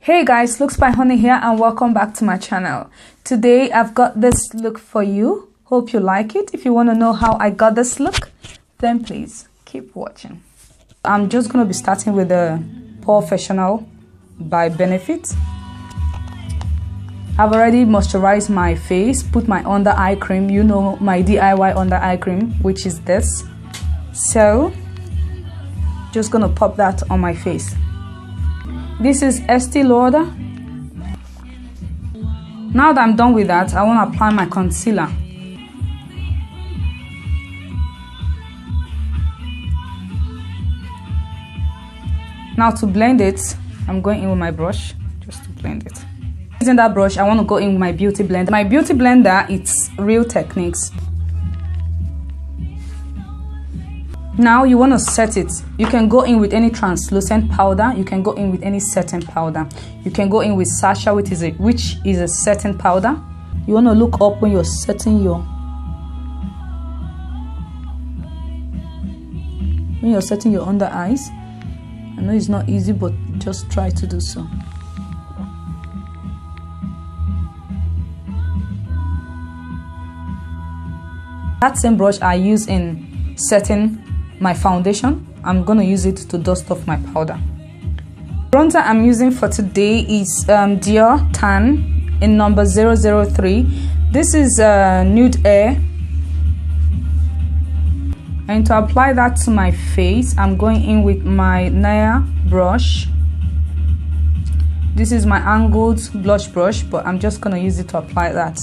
Hey guys, Looks by Honey here and welcome back to my channel. Today I've got this look for you. Hope you like it. If you want to know how I got this look, then please keep watching. I'm just going to be starting with the Professional by Benefit. I've already moisturized my face, put my under eye cream, you know, my DIY under eye cream, which is this. So just going to pop that on my face. This is ESTEE LAUDER. Now that I'm done with that, I want to apply my concealer. Now to blend it, I'm going in with my brush just to blend it. Using that brush, I want to go in with my beauty blender. My beauty blender, it's Real Techniques. Now you want to set it. You can go in with any translucent powder. You can go in with any setting powder. You can go in with SACHA, which is a setting powder. You want to look up when you're setting your under eyes. I know it's not easy, but just try to do so. That same brush I use in setting my foundation, I'm going to use it to dust off my powder. Bronzer I'm using for today is Dior Tan in number 003. This is Nude Air. And to apply that to my face, I'm going in with my NIRE brush. This is my angled blush brush, but I'm just going to use it to apply that.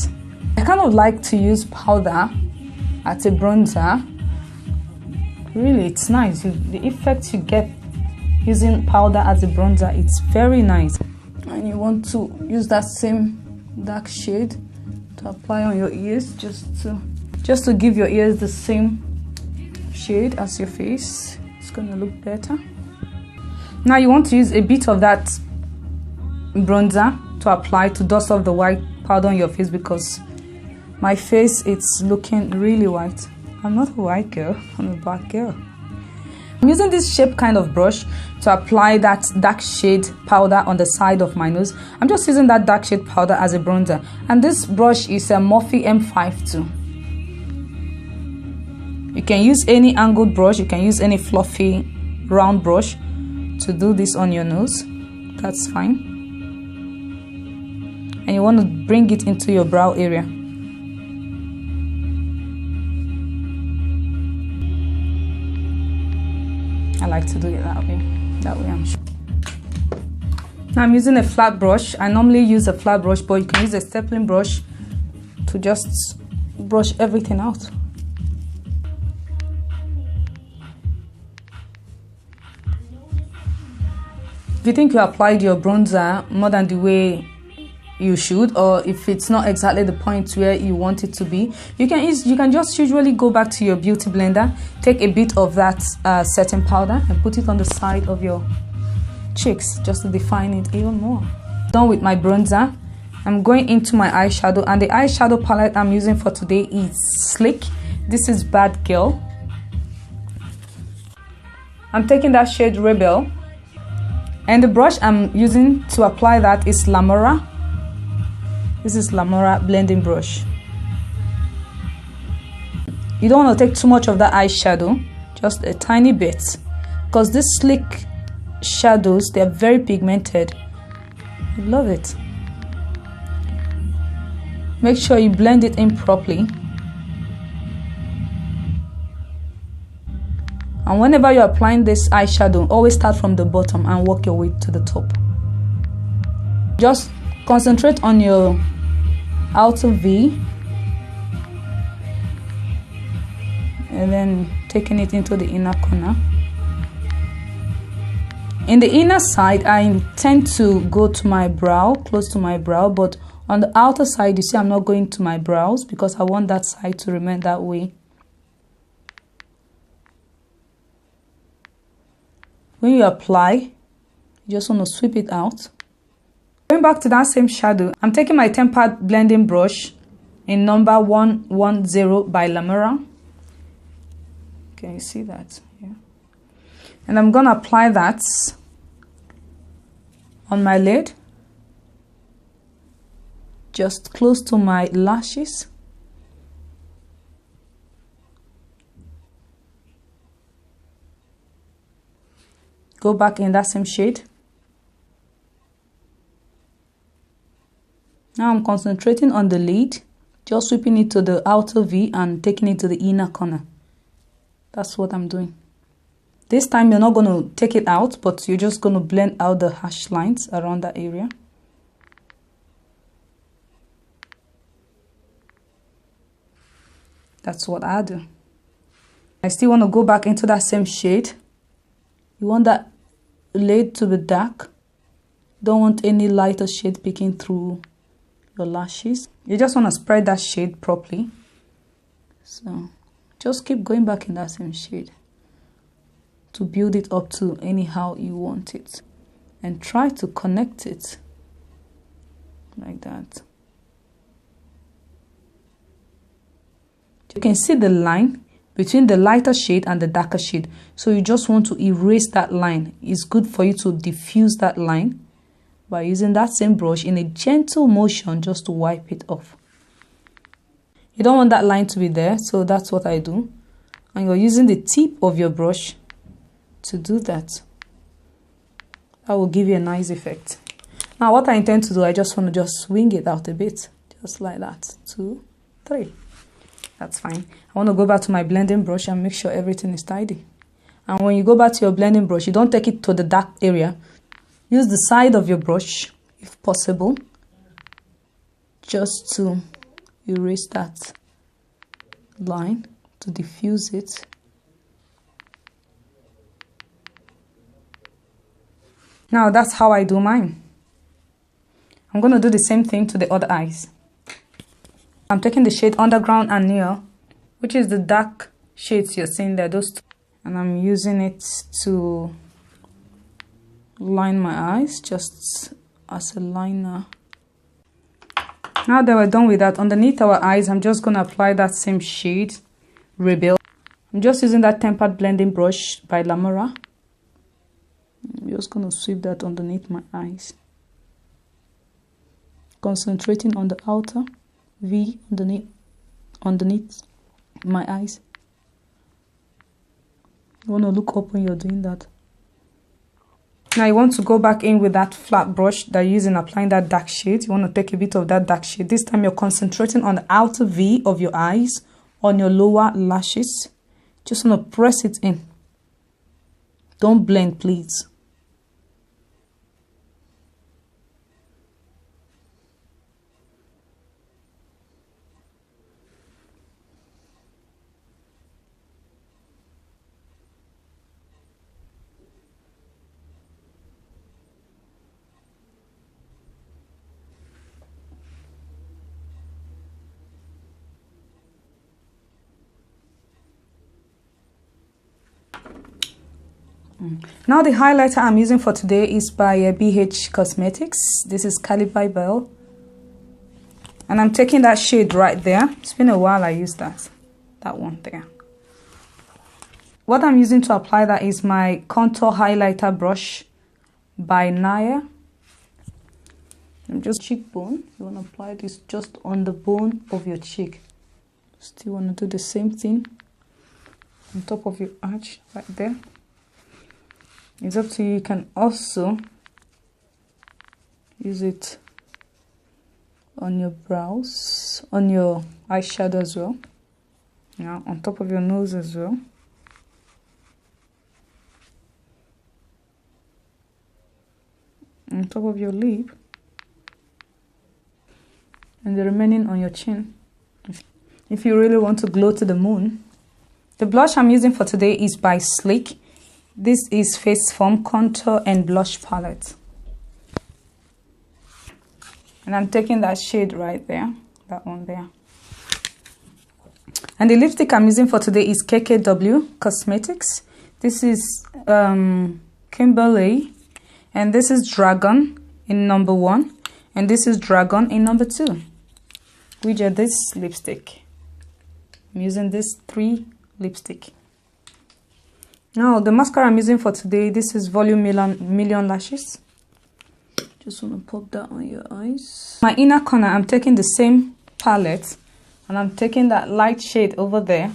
I kind of like to use powder as a bronzer. Really, it's nice. The effect you get using powder as a bronzer, it's very nice. And you want to use that same dark shade to apply on your ears, just to give your ears the same shade as your face. It's gonna look better. Now you want to use a bit of that bronzer to apply to dust off the white powder on your face, because my face, it's looking really white. I'm not a white girl, I'm a black girl. I'm using this shape kind of brush to apply that dark shade powder on the side of my nose. I'm just using that dark shade powder as a bronzer. And this brush is a Morphe M52. You can use any angled brush, you can use any fluffy round brush to do this on your nose. That's fine. And you want to bring it into your brow area. I like to do it that way I'm sure. Now I'm using a flat brush. I normally use a flat brush, but you can use a stippling brush to just brush everything out. If you think you applied your bronzer more than the way you should, or if it's not exactly the point where you want it to be, you can just usually go back to your beauty blender, take a bit of that setting powder and put it on the side of your cheeks just to define it even more. Done with my bronzer, I'm going into my eyeshadow, and the eyeshadow palette I'm using for today is Sleek. This is Bad Girl. I'm taking that shade Rebel, and the brush I'm using to apply that is LAMORA. This is LAMORA blending brush. You don't want to take too much of that eyeshadow, just a tiny bit, because these Sleek shadows, they're very pigmented. I love it. Make sure you blend it in properly. And whenever you're applying this eyeshadow, always start from the bottom and work your way to the top. Just concentrate on your outer V and then taking it into the inner corner. In the inner side, I intend to go to my brow, close to my brow, but on the outer side, you see I'm not going to my brows because I want that side to remain that way. When you apply, you just want to sweep it out. Going back to that same shadow, I'm taking my tempered blending brush in number 110 by LAMORA. Can you see that? Yeah. And I'm going to apply that on my lid. just close to my lashes. Go back in that same shade. Now I'm concentrating on the lid, just sweeping it to the outer V and taking it to the inner corner. That's what I'm doing. This time you're not going to take it out, but you're just going to blend out the hash lines around that area. That's what I do. I still want to go back into that same shade. You want that lid to be dark. Don't want any lighter shade peeking through your lashes. You just want to spread that shade properly. So just keep going back in that same shade to build it up to anyhow you want it, and try to connect it like that. You can see the line between the lighter shade and the darker shade, so you just want to erase that line. It's good for you to diffuse that line by using that same brush in a gentle motion, just to wipe it off. You don't want that line to be there, so that's what I do. And you're using the tip of your brush to do that. That will give you a nice effect. Now what I intend to do, I just want to just swing it out a bit, just like that. 2, 3. That's fine. I want to go back to my blending brush and make sure everything is tidy. And when you go back to your blending brush, you don't take it to the dark area. Use the side of your brush, if possible, just to erase that line, to diffuse it. Now that's how I do mine. I'm going to do the same thing to the other eyes. I'm taking the shade Underground and NIRE, which is the dark shades you're seeing there, those two, and I'm using it to line my eyes just as a liner. Now that we're done with that, underneath our eyes, I'm just going to apply that same shade, Rebel. I'm just using that tempered blending brush by LAMORA. I'm just going to sweep that underneath my eyes, concentrating on the outer V underneath my eyes. You want to look up when you're doing that. Now you want to go back in with that flat brush that you're using applying that dark shade. You want to take a bit of that dark shade. This time you're concentrating on the outer V of your eyes, on your lower lashes. Just want to press it in. Don't blend, please. Now the highlighter I'm using for today is by BH Cosmetics. This is Calibre Bell, and I'm taking that shade right there. It's been a while I used that one there. What I'm using to apply that is my contour highlighter brush by NIRE. I'm just cheekbone. You want to apply this just on the bone of your cheek. Still want to do the same thing on top of your arch right there. It's up to you. You can also use it on your brows, on your eyeshadow as well. Now on top of your nose as well. On top of your lip. And the remaining on your chin. If you really want to glow to the moon. The blush I'm using for today is by Sleek. This is Face Foam Contour and Blush Palette. And I'm taking that shade right there, that one there. And the lipstick I'm using for today is KKW Cosmetics. This is Kimberly, and this is Dragon in number 1, and this is Dragon in number 2. Which are this lipstick. I'm using this 3 lipstick. Now the mascara I'm using for today, this is Volume Million Lashes. Just want to pop that on your eyes. My inner corner, I'm taking the same palette and I'm taking that light shade over there.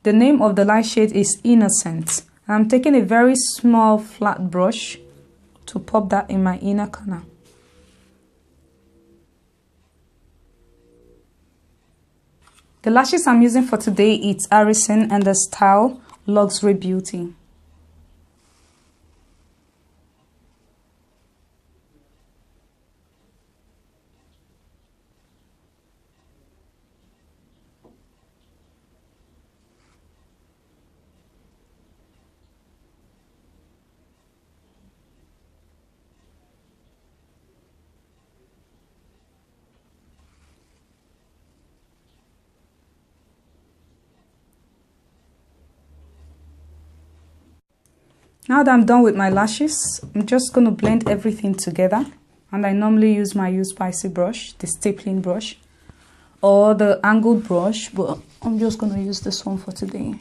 The name of the light shade is Innocent. I'm taking a very small flat brush to pop that in my inner corner. The lashes I'm using for today is AIRSPUN and the style Luxury Beauty. Now that I'm done with my lashes, I'm just going to blend everything together. And I normally use my spicy brush, the stippling brush, or the angled brush, but I'm just going to use this one for today.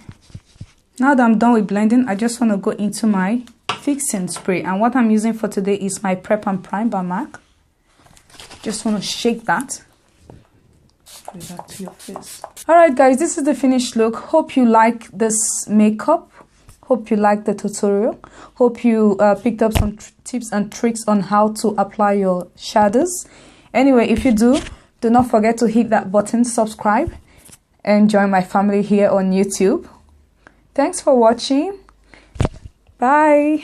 Now that I'm done with blending, I just want to go into my fixing spray. And what I'm using for today is my Prep and Prime by MAC. Just want to shake that. Put that to your face. Alright guys, this is the finished look. Hope you like this makeup. Hope you liked the tutorial. Hope you picked up some tips and tricks on how to apply your shadows. Anyway, if you do not forget to hit that button, subscribe, and join my family here on YouTube. Thanks for watching. Bye.